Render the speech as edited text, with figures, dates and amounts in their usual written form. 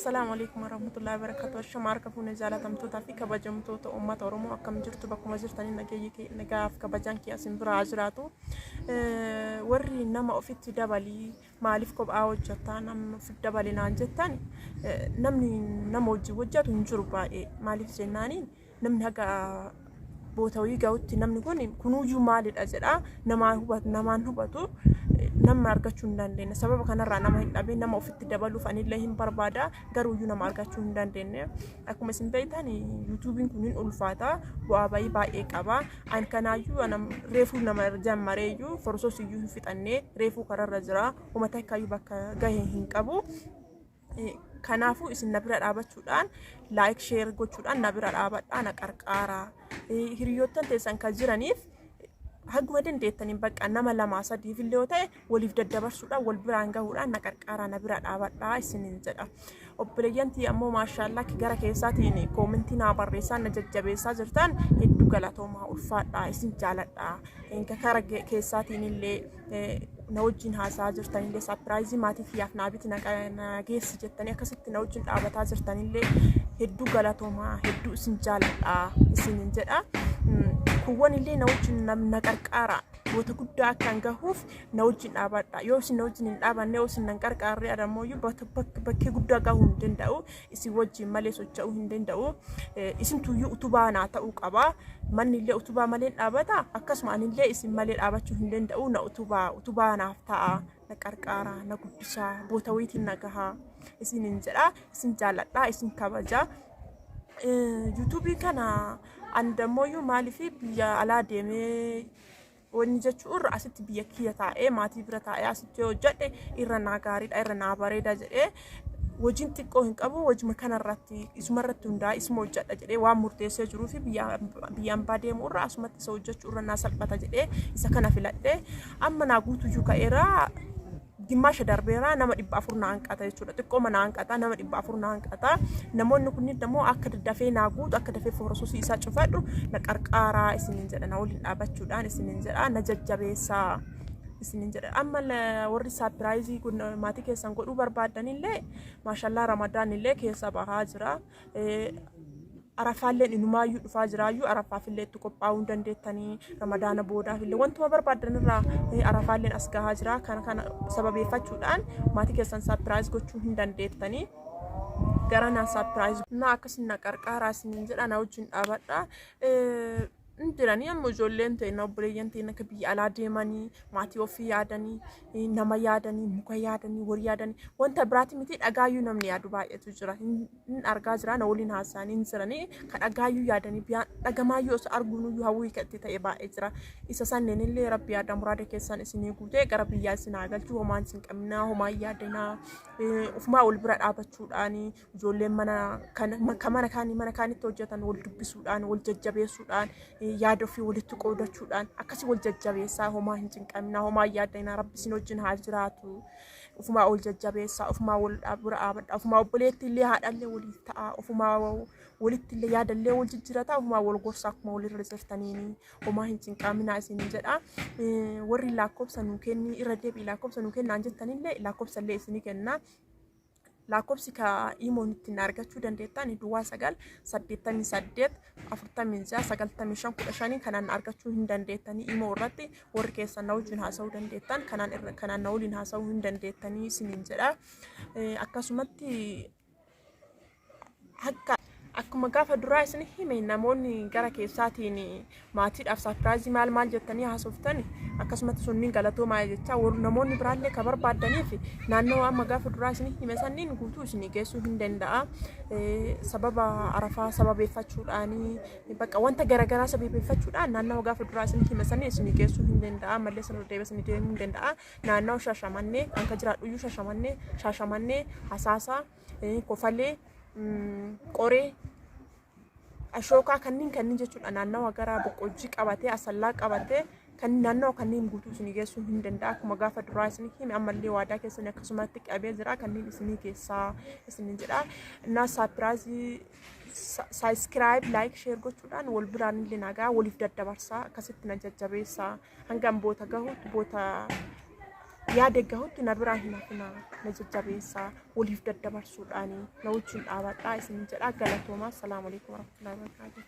السلام عليكم ورحمة الله وبركاته. الشمار كفون زالة تمتوتا في كبجمتو أمة أورمو أكم جرتو بكم زرتني نجيك نجاف كبجانكي أسمبرا عزراتو وري نما أفيت دبلي مالف كوب أو جتا نم في دبلي نانجتاني نمني نموج وجات ونجربا مالف جنانين نمن هجا بوتاوي جاوتي نمن كونو مالي الأزرع نمان هبطو nama argachuu hin dandeenye sababa kanarraa nama hin dhabee nama ofitti dabaluuf anillee hin barbaada garuu nama argachuu hin dandeenye akkuma isin beektan YouTubein kun hin ulfaata bu'aa baay'ee qaba an kanaayyuu anam reefuu nama jammareeyyuu forsoos iyyuu hin fixannee reefuu kararra jira uummata akkaayyuu bakka gahee hin qabu kanaafuu isin na bira dhaabachuudhaan like share gochuudhaan na bira dhaabadhaa na qarqaaraa hiriyoottan teessan kan jiraniif haguma dandeettaniin bakka nama lama sadii fillee ta'e waliif daddabarsuudhaan wal biraan gahuudhaan na qarqaaraa na bira dhaabadhaa isiniin jedha. Obboleeyyantii ammoo maashaallah gara keessaatiin koomentii naa barreessaan na jajjabeessaa jirtan hedduu galatoomaa ulfaadhaa isin jaaladhaa. Kara keessaatiin illee na wajjin haasaa jirtan illee sapiraayizii maatii kiyyaaf naabiti na geessi jettanii akkasitti na wajjin dhaabataa jirtan illee hedduu galatoomaa hedduu isin jaaladhaa isiniin jedha. kuwwan illee na wajjin na qarqaaraa boota guddaa akkan gahuuf na wajjin dhaabadha yoo isin na wajjin hin dhaabanne yoo isin nan qarqaarree adamooyyuu bakkee guddaa gahuu hin danda'u isin wajjin malee socho'uu hin danda'u isin tuyyuu utubaa naa ta'uu qaba manni illee utubaa malee dhaabata akkasuma anillee isin malee dhaabachuu hin danda'u na utubaa naaf ta'a na qarqaaraa na guddisaa boota wayitiin na gahaa isinin jedha isin jaalladhaa isin kabajaa YouTube kana andamoyyuu maaliif biyya alaa deemee wanni jechuun asitti biyya kiyya taa'ee maatii bira taa'ee asitti hojjedhe irra naa gaariidha irra naa bareeda jedhee wajjin xiqqoo hin qabu wajjuma kanarratti isumarratti hundaa isuma hojjedha jedhee waan murteessee jiruu fi biyyaan baa deemuurra asumatti isa hojjechuu irra naa salphata jedhee isa kana filadhee amma naa guutuyyuu ka'eeraa Gimasha darbeera nama 400 na hanqata jechuudha xiqqoo mana hanqata nama 400 na hanqata namoonni kunniin immoo akka dafee naa guutu akka dafee forosoosi isaa cufadhu na qarqaaraa isiniin jedha na waliin dhaabachuudhaan isiniin jedha na jajjabeessaa isiniin jedha amma warri sapiraayizii kun maatii keessan godhuu barbaadanillee maashaallah ramadaan illee keessa bahaa jira arafaalleen inumaayyuu dhufaa jiraayyuu arafaafillee itti qophaa'uu dandeettanii ramadaana boodaafillee wantuma barbaadanirraa arafaalleen as gahaa jira kana sababeeffachuudhaan maatii keessan sapiraayiz gochuu hin dandeettanii garanaan sapiraayiz na akkasin na qarqaaraa isiniin jedha na wajjin dhaabadha Indirani amma ijoolleen ta'e na obboleeyyan ta'e akka biyya alaa deemanii maatii ofii yaadanii nama yaadanii muka yaadanii horii yaadanii wanta biraati miti dhagaayyuu namni yaadu baay'eetu jira hin argaa jira na waliin haasa'anii hin jiranii kan dhagaayyuu yaadanii biyaan dhagamaayyuu osoo arguunuyyuu hawwii katti ta'e baay'ee jira isa sanneen illee rabbi yaada muraada keessan isinii guutee gara biyyaa isin galchuu homaan isin qabnaa homaa yaadanaa ufumaa wal bira dhaabachuudhaan ijoolleen mana kaanitti hojjetan wal dubbisuudhaan wal jajjabeessuudhaan yaada ofii walitti qoodachuudhaan akkasii wal jajjabeessaa homaa hin cinqamnaa homaa yaaddanaa rabbi isin wajjin haa jiraatu ufumaa wal jajjabeessaa ufumaa wal bira dhaabadha ufumaa obboleetti illee haadhallee walii ta'a ufumaa walitti illee yaadallee wal jijjiirataa ufumaa wal gorsaa akkuma walirra jirtaniini homaa hin cinqamnaa isin jedha warri lakkoofsa nuu kenni irra deebii lakkoofsa nuu kennaan jettanillee lakkoofsa illee isinii kennaa lakkoofsi ka imoon ittiin argachuu dandeettan duwwaa 988 46 95 kanaan argachuu hin dandeettanii imoo irratti warri keessan na wajjin haasa'uu dandeettan kanaan na waliin haasa'uu hin dandeettanii isiniin jedha akkasumatti akkuma gaafa duraa isin hime namoonni gara keessaatiin maatiidhaaf sapiraayizii maal jettanii haasoftani akkasumatti sunniin galatoomaa jecha namoonni biraallee ka barbaadaniif naannoo amma gaafa duraa isin hime sanniin guutuu isin geessuu hin danda'a sababa arafaa sababeeffachuudhaan bakka wanta garagaraa sababeeffachuudhaan naannoo gaafa duraa isin hime sanniin isin geessuu hin danda'a mallee sana deebisanii deemuu hin danda'a naannoo Shashamannee anka jiraadhuyyuu Shashamannee Hasaasaa Kofalee qoree ashookaa kanniin jechuudha naannoo gara boqqojjii qabatee asallaa qabatee kan naannoo kanniin guutuu isin geessuu hin danda'a akkuma gaafa duraa isin hime ammallee waadaa keessan akkasumatti qabee jira kanniin isin keessaa isin jedha na sapiraayizii subscribe like share gochuudhaan wal biraan illee nagaa waliif daddabarsaa akkasitti na jajjabeessaa hangam boota gahuutti boota يا دقهوت نبرا هنا نجد بيسا وليف ددبر سوداني نوجين آباد آيس من جرا قالتوما السلام عليكم ورحمة الله وبركاته